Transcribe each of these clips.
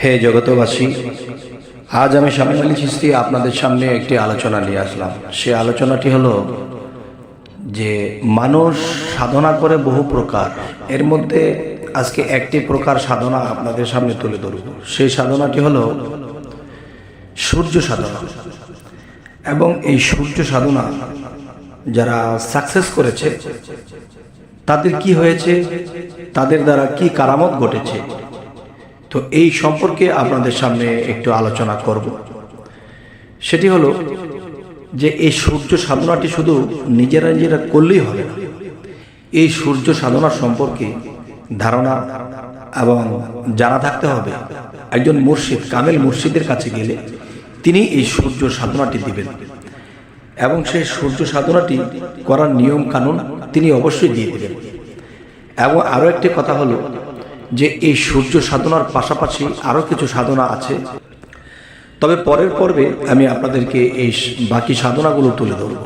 হে জগতবাসী, আজ আমি শামীম আলী চিশতি আপনাদের সামনে একটি আলোচনা নিয়ে আসলাম। সে আলোচনাটি হলো যে মানুষ সাধনা করে বহু প্রকার, এর মধ্যে আজকে একটি প্রকার সাধনা আপনাদের সামনে তুলে ধরব। সেই সাধনাটি হলো সূর্য সাধনা। এবং এই সূর্য সাধনা যারা সাকসেস করেছে তাদের কি হয়েছে, তাদের দ্বারা কি কারামত ঘটেছে, তো এই সম্পর্কে আপনাদের সামনে একটু আলোচনা করব। সেটি হলো যে এই সূর্য সাধনাটি শুধু নিজেরা নিজেরা করলেই হবে না। এই সূর্য সাধনা সম্পর্কে ধারণা এবং জানা থাকতে হবে। একজন মুর্শিদ, কামেল মুর্শিদের কাছে গেলে তিনি এই সূর্য সাধনাটি দিবেন এবং সেই সূর্য সাধনাটি করার নিয়ম কানুন তিনি অবশ্যই দিয়ে দেবেন। এবং আরও একটি কথা হলো যে এই সূর্য সাধনার পাশাপাশি আরও কিছু সাধনা আছে, তবে পরের পর্বে আমি আপনাদেরকে এই বাকি সাধনাগুলো তুলে ধরব।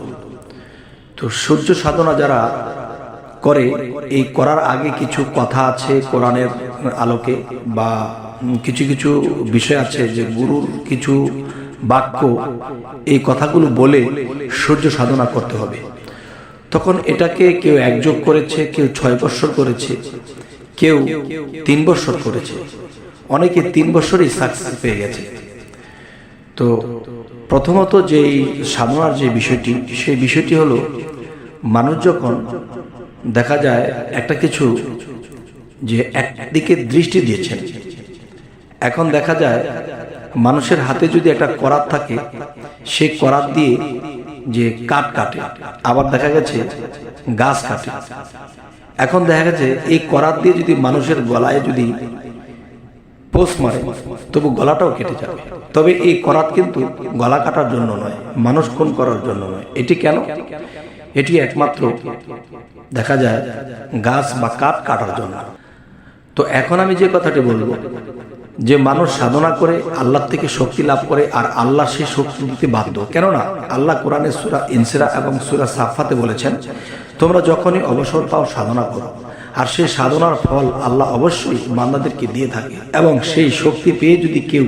তো সূর্য সাধনা যারা করে, এই করার আগে কিছু কথা আছে কোরআনের আলোকে, বা কিছু কিছু বিষয় আছে যে গুরুর কিছু বাক্য, এই কথাগুলো বলে সূর্য সাধনা করতে হবে। তখন এটাকে কেউ 1 যোগ করেছে, কেউ 6 বৎসর করেছে, কেউ 3 বৎসর করেছে, অনেকে 3 বৎসরই সাকসেস পেয়ে গেছে। তো প্রথমত যে সাধনার যে বিষয়টি, সেই বিষয়টি হলো মানুষ যখন দেখা যায় একটা কিছু যে একদিকে দৃষ্টি দিয়েছেন, এখন দেখা যায় মানুষের হাতে যদি একটা করাত থাকে, সেই করাত দিয়ে যে কাঠ কাটে, আবার দেখা গেছে গাছ কাটে। এখন দেখা গেছে এই করাত দিয়ে যদি মানুষের গলায় যদি পোষ মারে, তবু গলাটাও কেটে যাবে। তবে এই করাত কিন্তু গলা কাটার জন্য নয়, মানুষ খুন করার জন্য নয়। এটি কেন? এটি একমাত্র দেখা যায় গাছ বা কাঠ কাটার জন্য। তো এখন আমি যে কথাটি বলবো, যে মানুষ সাধনা করে আল্লাহ থেকে শক্তি লাভ করে, আর আল্লাহ সেই শক্তি দিতে বাধ্য। কেননা আল্লাহ কোরআনে সূরা ইনসিরা এবং সূরা সাফফাতে বলেছেন, তোমরা যখনই অবসর পাও সাধনা করো, আর সেই সাধনার ফল আল্লাহ অবশ্যই বান্দাদেরকে দিয়ে থাকে। এবং সেই শক্তি পেয়ে যদি কেউ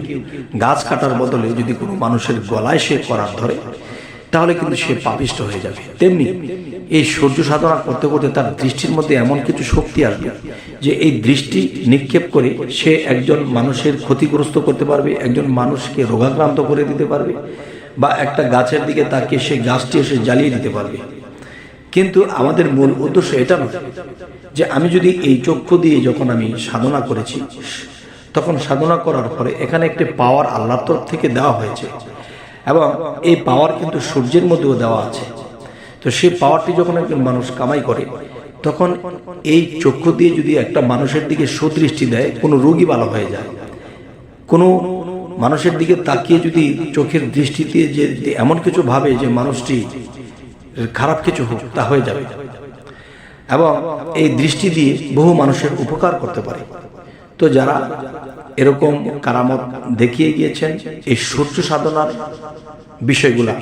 গাছ কাটার বদলে যদি কোনো মানুষের গলায় সে করার ধরে, তাহলে কিন্তু সে পাপিষ্ট হয়ে যাবে। তেমনি এই সূর্য সাধনা করতে করতে তার দৃষ্টির মধ্যে এমন কিছু শক্তি আসবে যে এই দৃষ্টি নিক্ষেপ করে সে একজন মানুষের ক্ষতিগ্রস্ত করতে পারবে, একজন মানুষকে রোগাক্রান্ত করে দিতে পারবে, বা একটা গাছের দিকে তাকিয়ে সেই গাছটি এসে জ্বালিয়ে দিতে পারবে। কিন্তু আমাদের মূল উদ্দেশ্য এটা নয় যে আমি যদি এই চক্ষু দিয়ে যখন আমি সাধনা করেছি, তখন সাধনা করার পরে এখানে একটি পাওয়ার আল্লাহর তরফ থেকে দেওয়া হয়েছে, এবং এই পাওয়ার কিন্তু সূর্যের মধ্যেও দেওয়া আছে। তো সেই পাওয়ারটি যখন একজন মানুষ কামাই করে, তখন এই চক্ষু দিয়ে যদি একটা মানুষের দিকে সুদৃষ্টি দেয়, কোনো রোগী ভালো হয়ে যায়। কোনো মানুষের দিকে তাকিয়ে যদি চোখের দৃষ্টি দিয়ে যে এমন কিছু ভাবে যে মানুষটি খারাপ কিছু হোক, তা হয়ে যাবে। এবং এই দৃষ্টি দিয়ে বহু মানুষের উপকার করতে পারে। তো যারা এরকম কারামত দেখিয়ে গিয়েছেন এই সূর্য সাধনার বিষয়গুলা,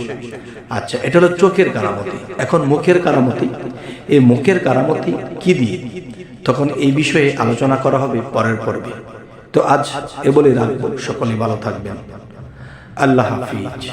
আচ্ছা, এটা হলো চোখের কারামতি। এখন মুখের কারামতি, এই মুখের কারামতি কি দিয়ে, তখন এই বিষয়ে আলোচনা করা হবে পরের পর্বে। তো আজ এ বলে রাখবো, সকলে ভালো থাকবেন। আল্লাহ হাফিজ।